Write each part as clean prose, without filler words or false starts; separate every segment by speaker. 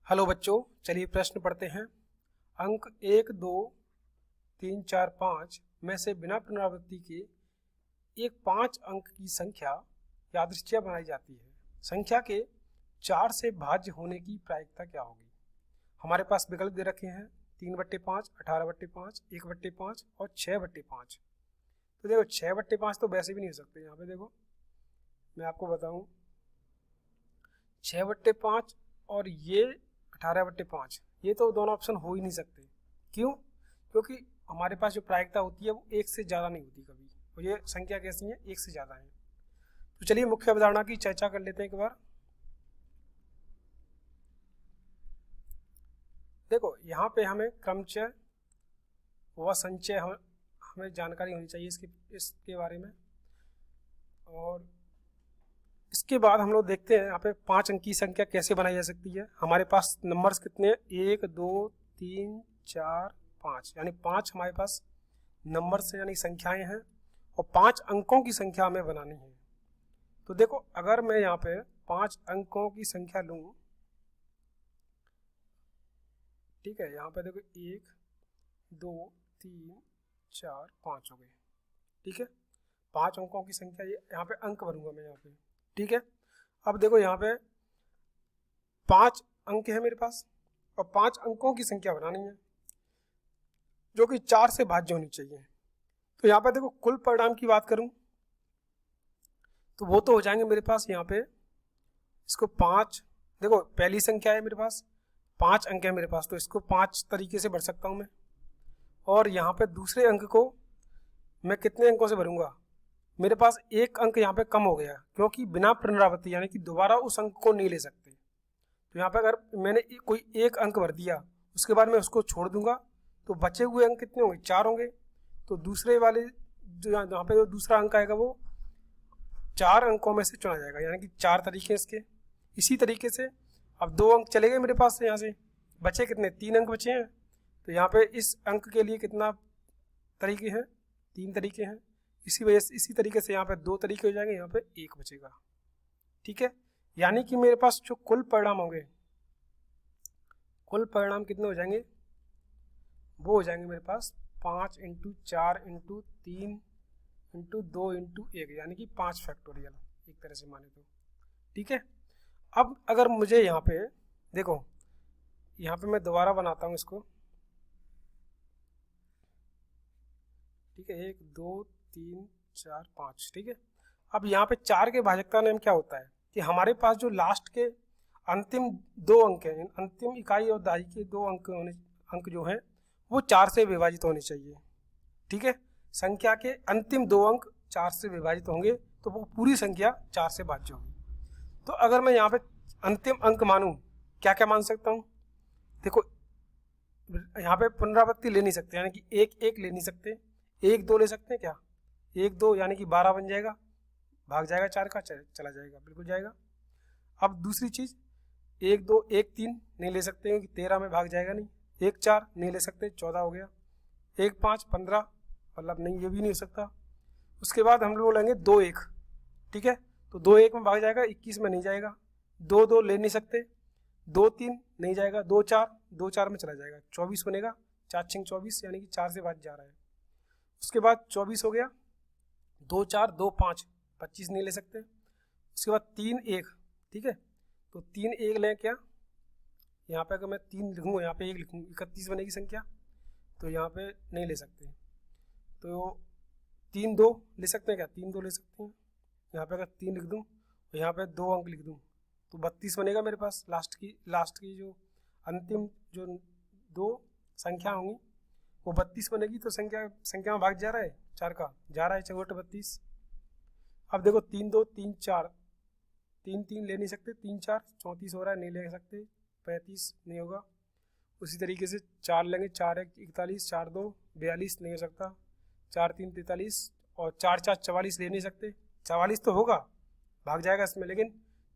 Speaker 1: Hello बच्चों, चलिए प्रश्न पढ़ते हैं। अंक 1, 2, 3, 4, 5 में से बिना पुनरावृत्ति के एक 5 अंक की संख्या यादृच्छिक बनाई जाती है। संख्या के 4 से भाज्य होने की प्रायिकता क्या होगी? हमारे पास विकल्प दे रखे हैं 3/5, 18/5, 1/5 और 6/5। तो देखो 6/5 तो वैसे भी नहीं हो सकते। यहाँ पे देखो मैं आपको बताऊं, 6/5 और ये 18/5, ये तो दोनों ऑप्शन हो ही नहीं सकते। क्यों? क्योंकि हमारे पास जो प्रायिकता होती है वो 1 से ज़्यादा नहीं होती कभी, और ये संख्या कैसी है, 1 से ज़्यादा है। तो चलिए मुख्य अवधारणा की चर्चा कर लेते हैं एक बार। देखो यहाँ पे हमें क्रमचय व संचय हमें जानकारी होनी चाहिए इसके बारे में। और इसके बाद हम लोग देखते हैं यहाँ पे 5 अंक की संख्या कैसे बनाई जा सकती है। हमारे पास नंबर्स कितने हैं? 1, 2, 3, 4, 5, यानी 5 हमारे पास नंबर्स हैं, यानी संख्याएं हैं, और 5 अंकों की संख्या हमें बनानी है। तो देखो अगर मैं यहाँ पे 5 अंकों की संख्या लूँ, ठीक है, यहाँ पे देखो 1, 2, 3, 4, 5 हो गए, ठीक है। 5 अंकों की संख्या, ये यहाँ पे अंक भरूंगा मैं यहाँ पे, ठीक है। अब देखो यहाँ पे 5 अंक है मेरे पास, और 5 अंकों की संख्या बनानी है जो कि 4 से भाज्य होनी चाहिए। तो यहाँ पे देखो कुल परिणाम की बात करूं तो वो तो हो जाएंगे मेरे पास यहाँ पे, इसको 5, देखो पहली संख्या है मेरे पास, 5 अंक है मेरे पास, तो इसको 5 तरीके से भर सकता हूँ मैं। और यहाँ पे दूसरे अंक को मैं कितने अंकों से भरूंगा? मेरे पास एक अंक यहाँ पे कम हो गया, क्योंकि बिना पुनरावृत्ति यानी कि दोबारा उस अंक को नहीं ले सकते। तो यहाँ पे अगर मैंने कोई एक अंक भर दिया, उसके बाद मैं उसको छोड़ दूंगा, तो बचे हुए अंक कितने होंगे? 4 होंगे। तो दूसरे वाले जो यहाँ पे जो दूसरा अंक आएगा वो 4 अंकों में से चुना जाएगा, यानी कि 4 तरीके इसके। इसी तरीके से अब 2 अंक चले गए मेरे पास से, यहाँ से बचे कितने? 3 अंक बचे हैं। तो यहाँ पे इस अंक के लिए कितना तरीके हैं? 3 तरीके हैं। इसी वजह से इसी तरीके से यहाँ पे 2 तरीके हो जाएंगे, यहाँ पे 1 बचेगा, ठीक है। यानी कि मेरे पास जो कुल परिणाम होंगे, कुल परिणाम कितने हो जाएंगे? वो हो जाएंगे मेरे पास 5 × 4 × 3 × 2 × 1, यानी कि 5 फैक्टोरियल, एक तरह से माने तो, ठीक है। अब अगर मुझे यहाँ पे देखो, यहाँ पे मैं दोबारा बनाता हूँ इसको, ठीक है, 1, 2, 3, 4, 5, ठीक है। अब यहाँ पे 4 के भाजक का नियम क्या होता है कि हमारे पास जो लास्ट के अंतिम 2 अंक हैं, अंतिम इकाई और दहाई के 2 अंक जो हैं वो 4 से विभाजित होने चाहिए, ठीक है। संख्या के अंतिम 2 अंक 4 से विभाजित होंगे तो वो पूरी संख्या 4 से भाज्य होगी। तो अगर मैं यहाँ पे अंतिम अंक मानूं, क्या क्या मान सकता हूँ? देखो यहाँ पे पुनरावृत्ति ले नहीं सकते, यानी कि 1, 1 ले नहीं सकते, 1, 2 ले सकते हैं क्या? 1, 2 यानी कि 12 बन जाएगा, भाग जाएगा 4 का, चला जाएगा, बिल्कुल जाएगा। अब दूसरी चीज़, 1, 2, 1, 3 नहीं ले सकते क्योंकि 13 में भाग जाएगा नहीं। 1, 4 नहीं ले सकते, 14 हो गया। 1, 5, 15, मतलब नहीं, ये भी नहीं हो सकता। उसके बाद हम लोग लेंगे 2, 1, ठीक है। तो 2, 1 में भाग जाएगा, 21 में नहीं जाएगा। 2, 2 ले नहीं सकते, 2, 3 नहीं जाएगा, 2, 4, 2, 4 में चला जाएगा, 24 बनेगा, 4, 6, 24, यानी कि 4 से भाग जा रहा है। उसके बाद 24 हो गया, 2, 4, 2, 5, 25 नहीं ले सकते। उसके बाद 3, 1, ठीक है। तो 3, 1 लें क्या? यहाँ पे अगर मैं 3 लिखूँ, यहाँ पे 1 लिखूँ, 31 बनेगी संख्या, तो यहाँ पे नहीं ले सकते। तो 3, 2 ले सकते हैं क्या? 3, 2 ले सकते हैं। यहाँ पे अगर 3 लिख दूँ और यहाँ पे 2 अंक लिख दूँ तो 32 बनेगा मेरे पास। लास्ट की जो अंतिम जो 2 संख्या होंगी वो 32 बनेगी। तो संख्या में भाग जा रहा है 4 का, जा रहा है 4 × 32। अब देखो 3, 2, 3, 4, 3, 3 ले नहीं सकते, 3, 4, 34 हो रहा है, नहीं ले सकते, 35 नहीं होगा। उसी तरीके से 4 लेंगे, 4, 1, 41, 4, 2, 42 नहीं हो सकता, 4, 3, 43, और 4, 4, 44 ले नहीं सकते। 44 तो होगा, भाग जाएगा इसमें, लेकिन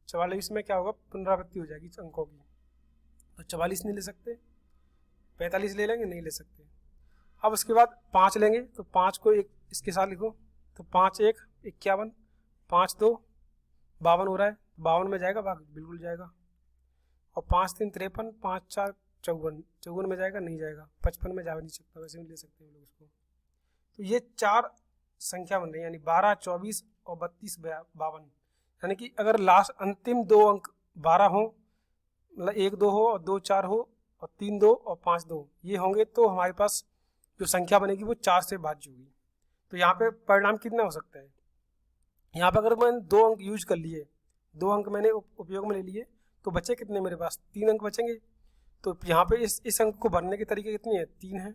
Speaker 1: 44 में क्या होगा? पुनरावृत्ति हो जाएगी अंकों की, तो 44 नहीं ले सकते। 45 ले लेंगे, नहीं ले सकते। अब उसके बाद 5 लेंगे, तो 5 को एक इसके साथ लिखो, तो 5, 1, 51, 5, 2, 52 हो रहा है, 52 में जाएगा भाग, बिल्कुल जाएगा। और 5 3 53, 5 4 54, 54 में जाएगा नहीं जाएगा, 55 में जा नहीं सकता, वैसे भी ले सकते हैं लोग इसको। तो ये 4 संख्या बन रही है, यानी 12 24 और 32 52, यानी कि अगर लास्ट अंतिम 2 अंक 12 हो, मतलब 1 2 हो और 2 4 हो और 3 2 और 5 2 ये होंगे, तो हमारे पास जो संख्या बनेगी वो 4 से भाज्य होगी। तो यहाँ पे परिणाम कितना हो सकता है, यहाँ पे अगर मैंने 2 अंक यूज कर लिए, 2 अंक मैंने उपयोग में ले लिए, तो बचे कितने मेरे पास, 3 अंक बचेंगे। तो यहाँ पे इस अंक को भरने के तरीके कितनी है, 3 है।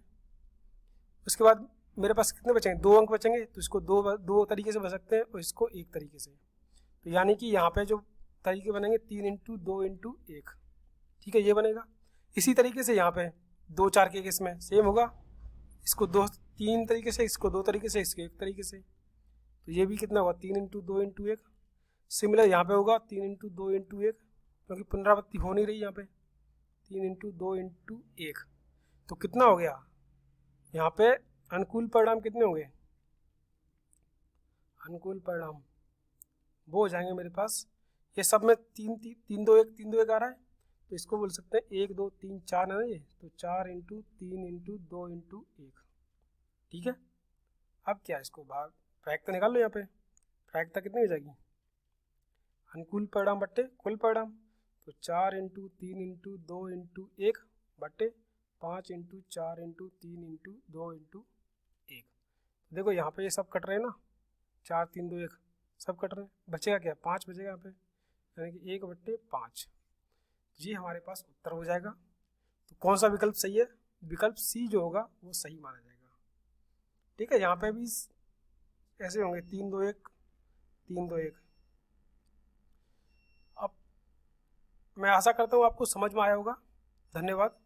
Speaker 1: उसके बाद मेरे पास कितने बचेंगे, 2 अंक बचेंगे, तो इसको दो तरीके से भर सकते हैं और इसको एक तरीके से। तो यानी कि यहाँ पे जो तरीके बनेंगे 3 इंटू 2 इंटू 1, ठीक है, ये बनेगा। इसी तरीके से यहाँ पे 2 4 के केस में सेम होगा, इसको 3 तरीके से, इसको 2 तरीके से, इसको 1 तरीके से। तो ये भी कितना होगा, 3 इंटू 2 इंटू 1। सिमिलर यहाँ पे होगा 3 इंटू 2 इंटू 1, क्योंकि पुनरावृत्ति हो नहीं रही यहाँ पे, 3 इंटू 2 इंटू 1। तो कितना हो गया, यहाँ पे अनुकूल परिणाम कितने होंगे, अनुकूल परिणाम वो हो जाएंगे मेरे पास, ये सब में 3 3 2 1 3 2 1 आ रहा है, तो इसको बोल सकते हैं 1 2 3 4 है ना ये, तो 4 इंटू 3 इंटू 2 इंटू 1, ठीक है। अब क्या, इसको भाग प्रायिकता निकाल लो, यहाँ पे प्रायिकता कितनी हो जाएगी, अनुकूल परिणाम बट्टे कुल परिणाम, तो 4 इंटू 3 इंटू 2 इंटू 1 बट्टे 5 इंटू 4 इंटू 3 इंटू 2 इंटू 1। देखो यहाँ पे ये सब कट रहे हैं ना, 4 3 2 1 सब कट रहे हैं, बचेगा क्या, 5 बचेगा यहाँ पे, यानी कि 1 बट्टे 5। ये हमारे पास उत्तर हो जाएगा। तो कौन सा विकल्प सही है, विकल्प सी जो होगा वो सही माना जाएगा, ठीक है। यहाँ पे भी ऐसे होंगे 3 2 1 3 2 1। अब मैं आशा करता हूँ आपको समझ में आया होगा, धन्यवाद।